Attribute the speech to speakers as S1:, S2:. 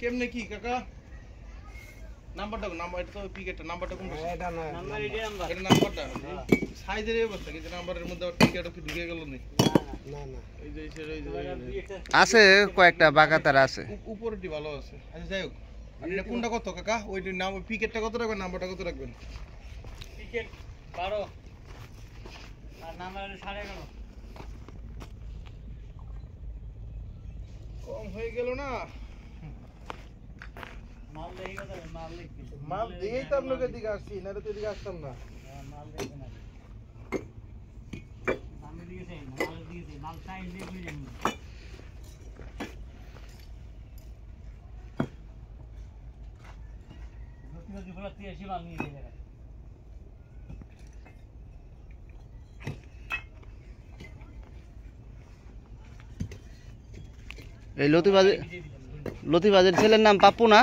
S1: কেমনে কি কাকা নাম্বারটা নাম্বার এটা তো পিকেটটা নাম্বারটা কোনটা
S2: এটা না
S3: নাম্বার
S1: এটা নাম্বারটা সাইজের এই অবস্থা কিন্তু নাম্বারের মধ্যে পিকেটও কি ঢুকে গেল না
S2: না না
S1: এই যে এই যে
S4: আছে কয়েকটা বাগাতার আছে
S1: উপরেরটি ভালো আছে আচ্ছা যাই হোক আর এটা কোনটা কত কাকা ওইটার নাম পিকেটটা কত রাখবেন নাম্বারটা কত রাখবেন
S3: টিকেট 12 আর নাম্বার 11.5
S1: কম হয়ে গেল না
S3: মাল দেখি কত মাল লিখছি
S1: মাল দিয়েই তো আপনাকে দিকে আসছি না তো এদিকে আসতাম না
S3: মাল দেখি না আমি দিয়েছি মাল সাইজ দিয়ে বুঝে নিন নতুন বলা 83 মাল নিয়ে যাবে
S4: এই লতিবাজের ছেলের নাম পাপ্পু না?